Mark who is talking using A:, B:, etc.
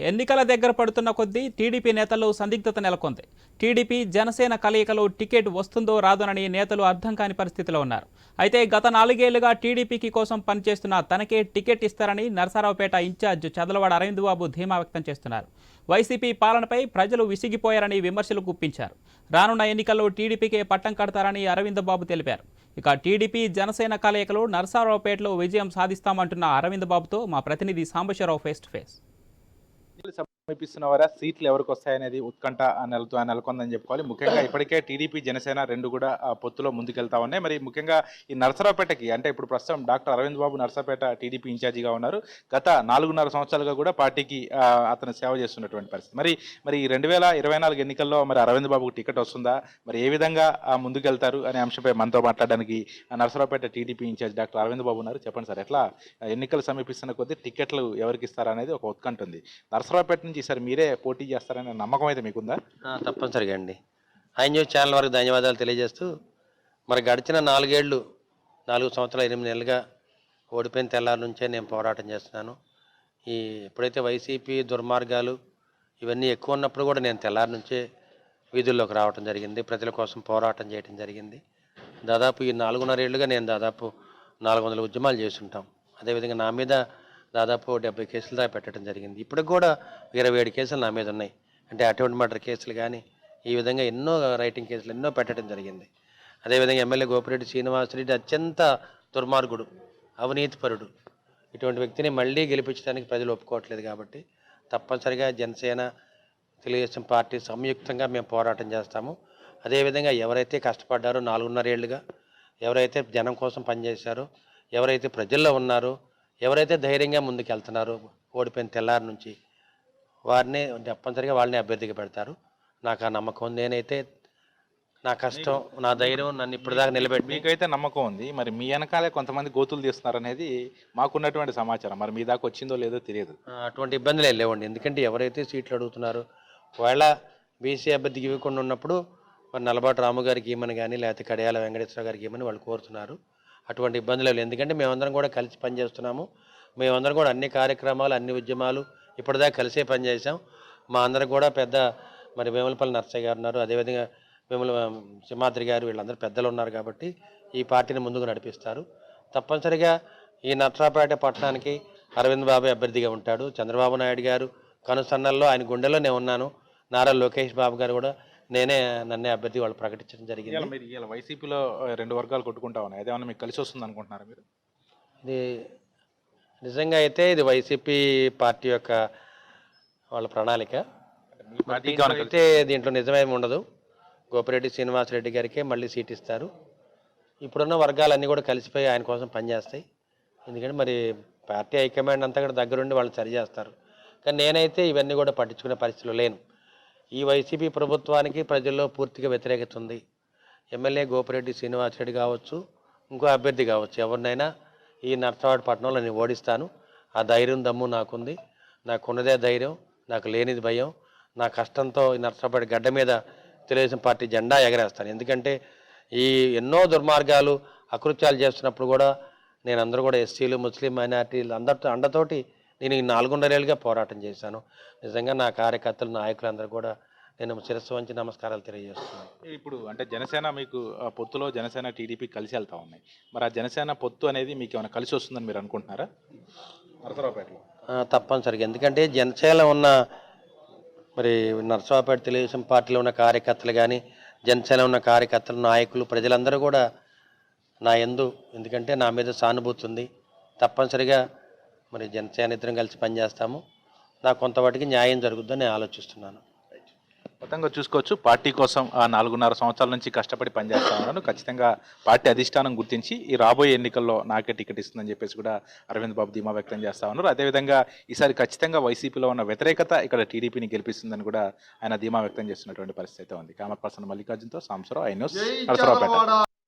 A: ఎన్నికల దగ్గర పడుతున్న కొద్దీ టీడీపీ నేతల్లో సందిగ్ధత నెలకొంది. టీడీపీ జనసేన కలయికలో టికెట్ వస్తుందో రాదోనని నేతలు అర్థం కాని పరిస్థితిలో ఉన్నారు. అయితే గత 4 ఏళ్లుగా టీడీపీకి కోసం పనిచేస్తున్న తనకే టికెట్ ఇస్తారని నరసరావుపేట ఇన్ఛార్జ్ చదలవాడ అరవింద్ బాబు ధీమా వ్యక్తం చేస్తున్నారు. వైసీపీ పాలనపై ప్రజలు విసిగిపోయారని విమర్శలు గుప్పించారు. రానున్న ఎన్నికల్లో టీడీపీకే పట్టం కడతారని అరవింద్ బాబు తెలిపారు. ఇక టీడీపీ జనసేన కలయికలో నరసరావుపేటలో విజయం సాధిస్తామంటున్న అరవింద్ బాబుతో మా ప్రతినిధి సాంబశివరావు ఫేస్ టు ఫేస్.
B: సమీపిస్తున్న వారా సీట్లు ఎవరికి వస్తాయనేది ఉత్కంఠ నెలకొందని చెప్పుకోవాలి. ముఖ్యంగా ఇప్పటికే టీడీపీ జనసేన రెండు కూడా పొత్తులో ముందుకెళ్తా ఉన్నాయి. మరి ముఖ్యంగా ఈ నరసరావుపేటకి అంటే ఇప్పుడు ప్రస్తుతం డాక్టర్ అరవింద్ బాబు నరసరావుపేట టీడీపీ ఇన్ఛార్జిగా ఉన్నారు. గత 4.5 సంవత్సరాలుగా కూడా పార్టీకి అతను సేవ చేస్తున్నటువంటి పరిస్థితి. మరి 2024 ఎన్నికల్లో మరి అరవింద్ బాబుకు టికెట్ వస్తుందా, మరి ఏ విధంగా ముందుకెళ్తారు అనే అంశంపై మనతో మాట్లాడడానికి Narasaraopet TDP in charge doctor Aravind Babu ఉన్నారు. చెప్పండి సార్, ఎట్లా ఎన్నికలు సమీపిస్తున్న కొద్దీ టికెట్లు ఎవరికి ఇస్తారనేది ఒక ఉత్కంఠ ఉంది. నరసరావుపేట ఈసారి మీరే పోటీ చేస్తారనే నమ్మకం అయితే మీకుందా?
C: తప్పనిసరిగా అండి. ఐ న్యూస్ ఛానల్ వరకు ధన్యవాదాలు తెలియజేస్తూ, మరి గడిచిన 4 సంవత్సరాలు 8 నెలలుగా ఓడిపోయిన తెల్లారి నుంచే నేను పోరాటం చేస్తున్నాను. ఎప్పుడైతే వైసీపీ దుర్మార్గాలు ఇవన్నీ ఎక్కువ ఉన్నప్పుడు కూడా నేను తెల్లారి నుంచే వీధుల్లోకి రావడం జరిగింది. ప్రజల కోసం పోరాటం చేయడం జరిగింది. దాదాపు ఈ 4.5 ఏళ్ళుగా నేను దాదాపు 400 ఉద్యమాలు చేస్తుంటాం. అదేవిధంగా నా మీద దాదాపు 70 కేసులు దాకా పెట్టడం జరిగింది. ఇప్పటికి కూడా 27 కేసులు నా మీద ఉన్నాయి. అంటే అటెంప్ట్ మర్డర్ కేసులు కానీ ఈ విధంగా ఎన్నో రైటింగ్ కేసులు ఎన్నో పెట్టడం జరిగింది. అదేవిధంగా ఎమ్మెల్యే గోపిరెడ్డి శ్రీనివాసరెడ్డి అత్యంత దుర్మార్గుడు, అవినీతిపరుడు. ఇటువంటి వ్యక్తిని మళ్ళీ గెలిపించడానికి ప్రజలు ఒప్పుకోవట్లేదు. కాబట్టి తప్పనిసరిగా జనసేన తెలుగుదేశం పార్టీ సంయుక్తంగా మేము పోరాటం చేస్తాము. అదేవిధంగా ఎవరైతే కష్టపడ్డారో 4.5 ఏళ్ళుగా, ఎవరైతే జనం కోసం పనిచేశారో, ఎవరైతే ప్రజల్లో ఉన్నారో, ఎవరైతే ధైర్యంగా ముందుకు వెళ్తున్నారో ఓడిపోయిన తెల్లారి నుంచి, వారిని తప్పనిసరిగా వాళ్ళని అభ్యర్థిగా పెడతారు. నాకు ఆ నమ్మకం. నేనైతే నా కష్టం, నా ధైర్యం నన్ను ఇప్పటిదాకా నిలబెట్టి.
B: మీకైతే నమ్మకం ఉంది. మరి మీ వెనకాలే కొంతమంది గోతులు తీస్తున్నారు అనేది మాకున్నటువంటి సమాచారం. మరి మీ దాకా వచ్చిందో లేదో తెలియదు.
C: అటువంటి ఇబ్బందులు లేవండి. ఎందుకంటే ఎవరైతే సీట్లు అడుగుతున్నారో, ఒకవేళ బీసీ అభ్యర్థికి ఇవ్వకుండా ఉన్నప్పుడు మరి నల్లబాటు రాము గారికి ఇవ్వమని కానీ, లేకపోతే కడియాల వెంకటేశ్వర గారికి ఇవ్వమని వాళ్ళు కోరుతున్నారు. అటువంటి ఇబ్బందులు లేవు. ఎందుకంటే మేమందరం కూడా కలిసి పనిచేస్తున్నాము. మేమందరం కూడా అన్ని కార్యక్రమాలు, అన్ని ఉద్యమాలు ఇప్పటిదాకా కలిసే పనిచేసాం. మా అందరం కూడా పెద్ద మరి వేములపల్లి నర్సయ్య గారు ఉన్నారు, అదేవిధంగా వేముల సింహాద్రి గారు, వీళ్ళందరూ పెద్దలు ఉన్నారు. కాబట్టి ఈ పార్టీని ముందుకు నడిపిస్తారు. తప్పనిసరిగా ఈ నర్సరావుపేట పట్టణానికి అరవింద్ బాబు అభ్యర్థిగా ఉంటాడు. చంద్రబాబు నాయుడు గారు కనుసన్నల్లో, ఆయన గుండెలో నేను ఉన్నాను. నారా లోకేష్ బాబు గారు కూడా నన్నే అభ్యర్థి వాళ్ళు ప్రకటించడం జరిగింది.
B: మీరు ఇలా వైసీపీలో 2 వర్గాలు కొట్టుకుంటా ఉన్నాయి, అదేమన్నా మీకు కలిసి వస్తుంది అనుకుంటున్నారా మీరు?
C: ఇది నిజంగా అయితే ఇది వైసీపీ పార్టీ యొక్క వాళ్ళ ప్రణాళిక. అయితే దీంట్లో నిజమేమి ఉండదు. గోపిరెడ్డి శ్రీనివాసరెడ్డి గారికే మళ్ళీ సీట్ ఇస్తారు. ఇప్పుడున్న వర్గాలన్నీ కూడా కలిసిపోయి ఆయన కోసం పనిచేస్తాయి. ఎందుకంటే మరి పార్టీ హైకమాండ్ అంతా కూడా దగ్గరుండి వాళ్ళు సరిచేస్తారు. కానీ నేనైతే ఇవన్నీ కూడా పట్టించుకునే పరిస్థితిలో లేను. ఈ వైసీపీ ప్రభుత్వానికి ప్రజల్లో పూర్తిగా వ్యతిరేకత ఉంది. ఎమ్మెల్యే గోపిరెడ్డి శ్రీనివాసరెడ్డి కావచ్చు, ఇంకో అభ్యర్థి కావచ్చు, ఎవరినైనా ఈ నర్సరావుపేట పట్టణంలో నేను ఓడిస్తాను. ఆ ధైర్యం దమ్ము నాకుంది. నాకున్నదే ధైర్యం, నాకు లేనిది భయం. నా కష్టంతో ఈ నర్సరావుపేట గడ్డ మీద తెలుగుదేశం పార్టీ జెండా ఎగరేస్తాను. ఎందుకంటే ఈ ఎన్నో దుర్మార్గాలు, అకృత్యాలు చేస్తున్నప్పుడు కూడా నేను అందరూ కూడా ఎస్సీలు, ముస్లిం మైనారిటీలు అందరితో అండతోటి నేను ఈ 4.5 ఏళ్ళుగా పోరాటం చేశాను. నిజంగా నా కార్యకర్తలు, నాయకులందరూ కూడా నేను శిరస్సు వంచి నమస్కారాలు తెలియజేస్తున్నాను.
B: ఇప్పుడు అంటే జనసేన మీకు పొత్తులో జనసేన టీడీపీ కలిసి వెళ్తా ఉన్నాయి. మరి ఆ జనసేన పొత్తు అనేది మీకు ఏమైనా కలిసి వస్తుందని మీరు అనుకుంటున్నారా నరసరావుపేటలో?
C: తప్పనిసరిగా. ఎందుకంటే జనసేన ఉన్న మరి నరసరావుపేట తెలుగుదేశం పార్టీలో ఉన్న కార్యకర్తలు కానీ, జనసేన ఉన్న కార్యకర్తలు, నాయకులు, ప్రజలందరూ కూడా నా యందు, ఎందుకంటే నా మీద సానుభూతి ఉంది. తప్పనిసరిగా మరి జనసేన ఇద్దరం కలిసి పనిచేస్తాము. నాకు కొంతవాటికి న్యాయం జరుగుద్దని నేను ఆలోచిస్తున్నాను.
B: మొత్తంగా చూసుకోవచ్చు, పార్టీ కోసం 4.5 సంవత్సరాల నుంచి కష్టపడి పనిచేస్తా ఉన్నాను. ఖచ్చితంగా పార్టీ అధిష్టానం గుర్తించి ఈ రాబోయే ఎన్నికల్లో నాకే టికెట్ ఇస్తుందని చెప్పేసి కూడా అరవింద్ బాబు ధీమా వ్యక్తం చేస్తా ఉన్నారు. అదేవిధంగా ఈసారి ఖచ్చితంగా వైసీపీలో ఉన్న వ్యతిరేకత ఇక్కడ టీడీపీని గెలిపిస్తుందని కూడా ఆయన ధీమా వ్యక్తం చేస్తున్నటువంటి పరిస్థితి అయితే ఉంది. కెమెరా పర్సన్ మల్లికార్జున్తో సాంబశివరావు, ఐ న్యూస్, నరసరావుపేట.